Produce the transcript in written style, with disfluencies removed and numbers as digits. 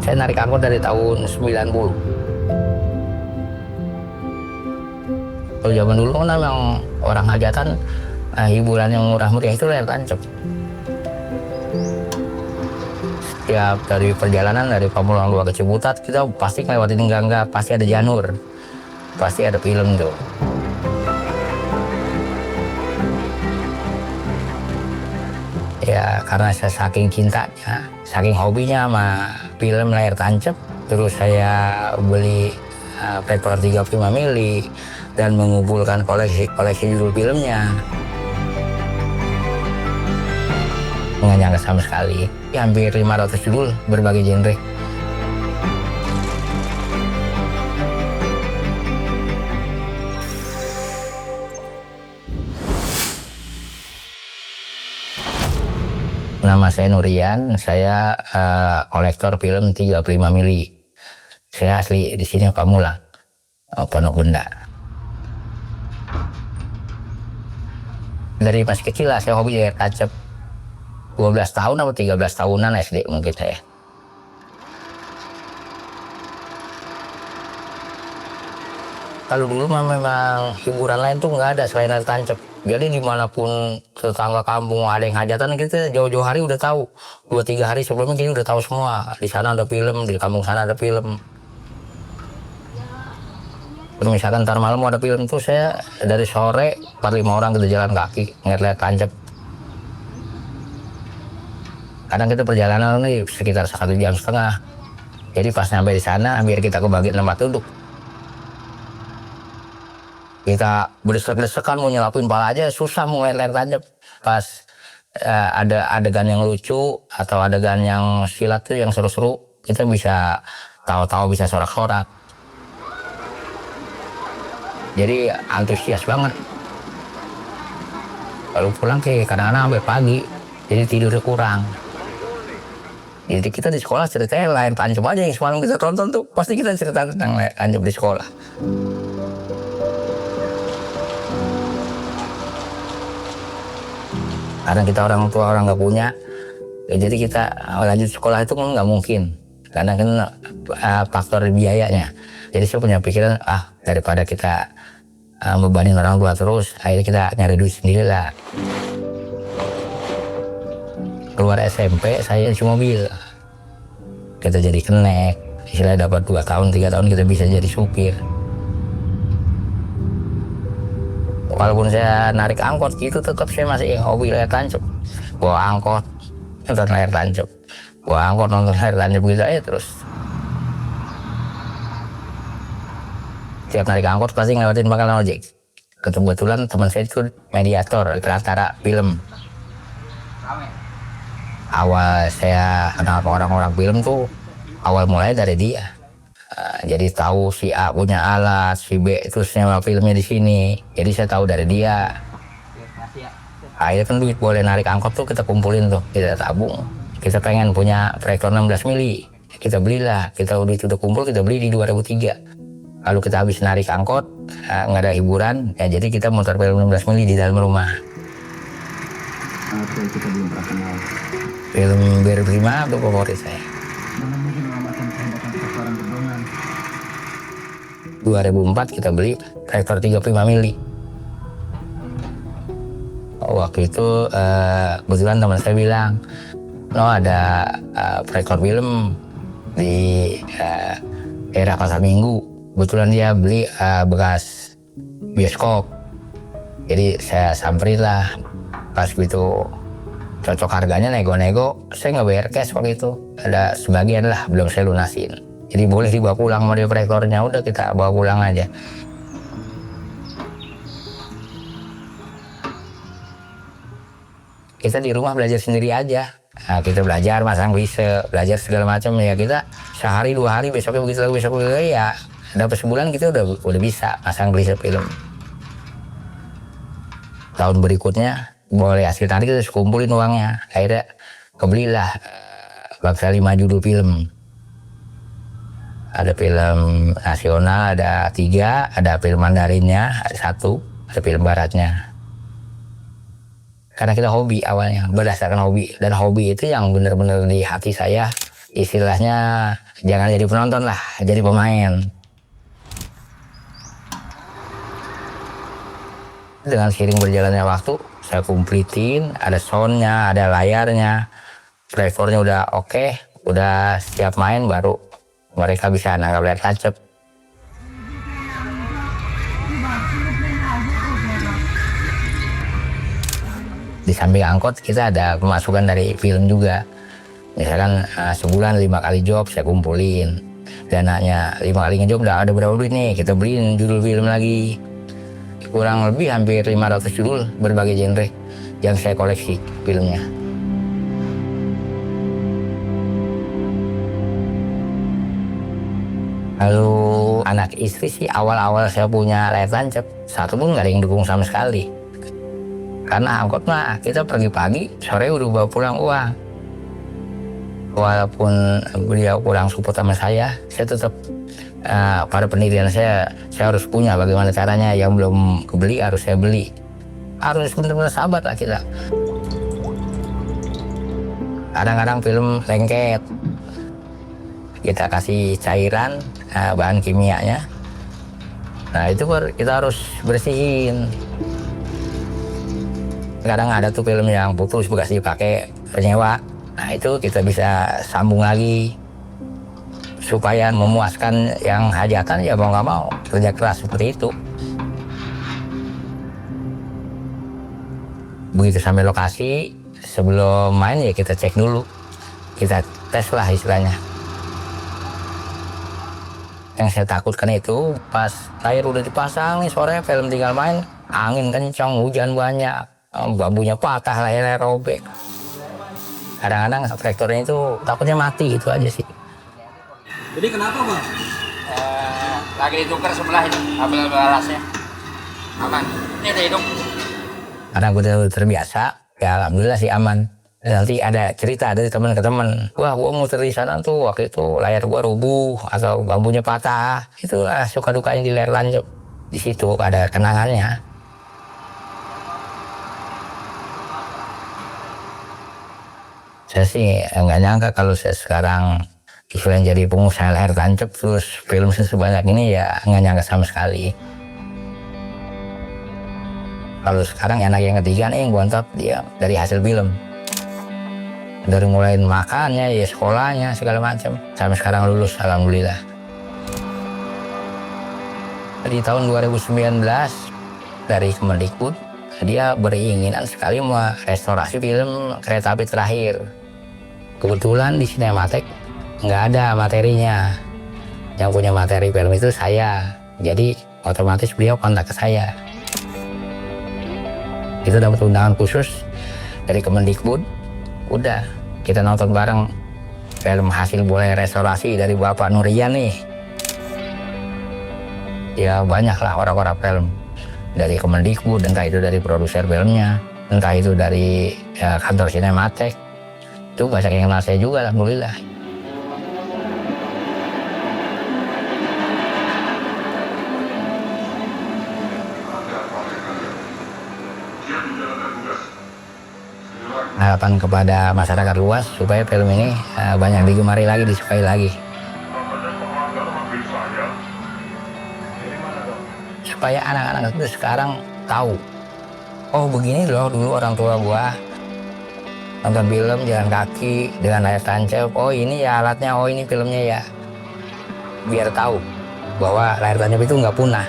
Saya narik angkot dari tahun 90. Kalau zaman dulu kan memang orang hajatan, hiburan yang murah meriah itu layar tancap. Setiap dari perjalanan dari Pamulang 2 ke Ciputat, kita pasti ngelewatin gang-gang, pasti ada janur, pasti ada film tuh. Ya karena saya saking cintanya, saking hobinya sama film layar tancap, terus saya beli Playport 35 mili dan mengumpulkan koleksi judul filmnya. Nggak nyangka sama sekali, hampir 500 judul berbagai genre. Nama saya Nurian, saya kolektor film 35 mili. Saya asli di sini Pamulang, Pondok Benda. Dari masih kecil lah saya hobi layar tancap. 12 tahun atau 13 tahunan SD mungkin saya. Kalau dulu memang hiburan lain tuh nggak ada selain layar tancap. Jadi dimanapun tetangga kampung ada yang hajatan, kita jauh-jauh hari udah tahu. 2-3 hari sebelumnya kita udah tahu semua. Di sana ada film, di kampung sana ada film. Terus misalkan ntar malam ada film tuh, saya dari sore 4-5 orang kita jalan kaki ngeliat layar tancap. Kadang kita perjalanan nih sekitar 1,5 jam. Jadi pas sampai di sana, biar kita kebagi tempat duduk. Kita berdesek-desekan mau nyelapin pala aja susah mau ngeliat layar tancap. Pas ada adegan yang lucu atau adegan yang silat tuh yang seru-seru, kita bisa tahu-tahu bisa sorak-sorak. Jadi antusias banget. Kalau pulang kayak kadang-kadang sampai pagi, jadi tidurnya kurang. Jadi kita di sekolah ceritanya layar tancap aja, yang semalam kita tonton tuh pasti kita cerita tentang layar tancap di sekolah. Karena kita orang tua orang nggak punya, ya jadi kita lanjut sekolah itu kan nggak mungkin. Karena kan faktor biayanya. Jadi saya punya pikiran, daripada kita bebanin orang tua terus, akhirnya kita nyari duit sendiri lah. Keluar SMP saya isi mobil, kita jadi kenek, istilahnya dapat 2 tahun 3 tahun kita bisa jadi supir. Walaupun saya narik angkot gitu, tetap saya masih hobi layar tancap. Bawa angkot nonton layar tancap, bawa angkot nonton layar tancap gitu aja terus. Tiap narik angkot pasti ngelewatin Pangkalan Ojek. Kebetulan teman saya itu mediator antara film. Awal saya kenal orang-orang film tuh awal mulai dari dia. Jadi tahu si A punya alat, si B itu nyewa filmnya di sini. Jadi saya tahu dari dia. Akhirnya kan duit boleh narik angkot tuh kita kumpulin tuh, kita tabung. Kita pengen punya proyektor 16 mili, kita belilah. Kita udah kumpul, kita beli di 2003. Lalu kita habis narik angkot, nggak ada hiburan, ya jadi kita muter film 16 mili di dalam rumah. Apa kita belum pernah kenal? Film Biar Prima itu favorit saya. Mana mungkin mengamatkan tembakan sasaran gedongan. 2004 kita beli proyektor 35 mili. Waktu itu kebetulan teman saya bilang, ada proyektor film di daerah Pasar Minggu. Kebetulan dia beli bekas bioskop. Jadi saya samperin lah. Pas gitu cocok harganya, nego-nego, saya nggak bayar cash waktu itu. Ada sebagian lah belum saya lunasin. Jadi boleh dibawa pulang sama dia proyektornya, udah kita bawa pulang aja. Kita di rumah belajar sendiri aja. Nah, kita belajar masang bisa, belajar segala macam ya, kita sehari 2 hari, besoknya begitu lagi, besok lagi ya. Dapat sebulan kita udah bisa masang bisa film. Tahun berikutnya boleh hasil nanti kita kumpulin uangnya. Akhirnya kebelilah bangsa 5 judul film. Ada film nasional, ada 3, ada film Mandarinnya, ada 1, ada film baratnya. Karena kita hobi awalnya, berdasarkan hobi. Dan hobi itu yang benar-benar di hati saya istilahnya jangan jadi penonton lah, jadi pemain. Dengan seiring berjalannya waktu, saya kumplitin, ada soundnya, ada layarnya, flavornya udah oke, udah siap main, baru mereka bisa nangkap layar tancap. Di samping angkot kita ada pemasukan dari film juga. Misalkan sebulan 5 kali job saya kumpulin, dananya 5 kali ngejob udah ada berapa duit nih, kita beliin judul film lagi. Kurang lebih hampir 500 judul berbagai genre yang saya koleksi filmnya. Lalu anak istri sih awal-awal saya punya layar tancap, satu pun nggak ada yang dukung sama sekali. Karena angkot mah kita pergi pagi, sore udah bawa pulang uang. Walaupun beliau kurang support sama saya tetap pada pendirian saya harus punya bagaimana caranya, yang belum kebeli harus saya beli. Harus benar-benar sabar lah kita. Kadang-kadang film lengket, kita kasih cairan, bahan kimianya. Nah itu kita harus bersihin. Kadang ada tuh film yang putus bekas dipakai penyewa. Nah itu kita bisa sambung lagi supaya memuaskan yang hajatan, ya mau nggak mau kerja keras seperti itu. Begitu sampai lokasi, sebelum main ya kita cek dulu, kita tes lah istilahnya. Yang saya takutkan itu pas layar udah dipasang nih, sore film tinggal main, angin kencang, hujan banyak, bambunya patah, layarnya robek. Kadang-kadang reflektornya itu takutnya mati, itu aja sih. Jadi kenapa Bang? Lagi ditukar sebelah ini, kabel alasnya. Aman. Ini ada hidup. Karena gue udah terbiasa, ya alhamdulillah sih aman. Nanti ada cerita dari teman ke teman, wah gue muter di sana tuh, waktu itu layar gue rubuh atau bambunya patah. Itulah suka dukanya di layar tancap. Di situ ada kenangannya. Saya sih nggak nyangka kalau saya sekarang istilahnya jadi pengusaha layar tancap, terus film sebanyak ini, ya nggak nyangka sama sekali. Kalau sekarang anak yang ketiga nih yang gontot, dia dari hasil film. Dari mulai makannya, ya sekolahnya, segala macam. Sampai sekarang lulus, alhamdulillah. Di tahun 2019, dari Kemendikbud, dia beringinan sekali mau restorasi film Kereta Api Terakhir. Kebetulan di Cinematek nggak ada materinya. Yang punya materi film itu saya. Jadi otomatis beliau kontak ke saya. Kita dapat undangan khusus dari Kemendikbud. Udah, kita nonton bareng film hasil boleh restorasi dari Bapak Nurian nih. Ya banyak lah orang-orang film dari Kemendikbud, entah itu dari produser filmnya, entah itu dari kantor Cinematek. Itu banyak yang kenal saya juga, alhamdulillah. Harapan kepada masyarakat luas supaya film ini banyak digemari lagi, disukai lagi. Supaya anak-anak itu sekarang tahu, oh begini loh dulu orang tua gua nonton film jalan kaki dengan layar tancap, oh ini ya alatnya, oh ini filmnya ya. Biar tahu bahwa layar tancap itu nggak punah.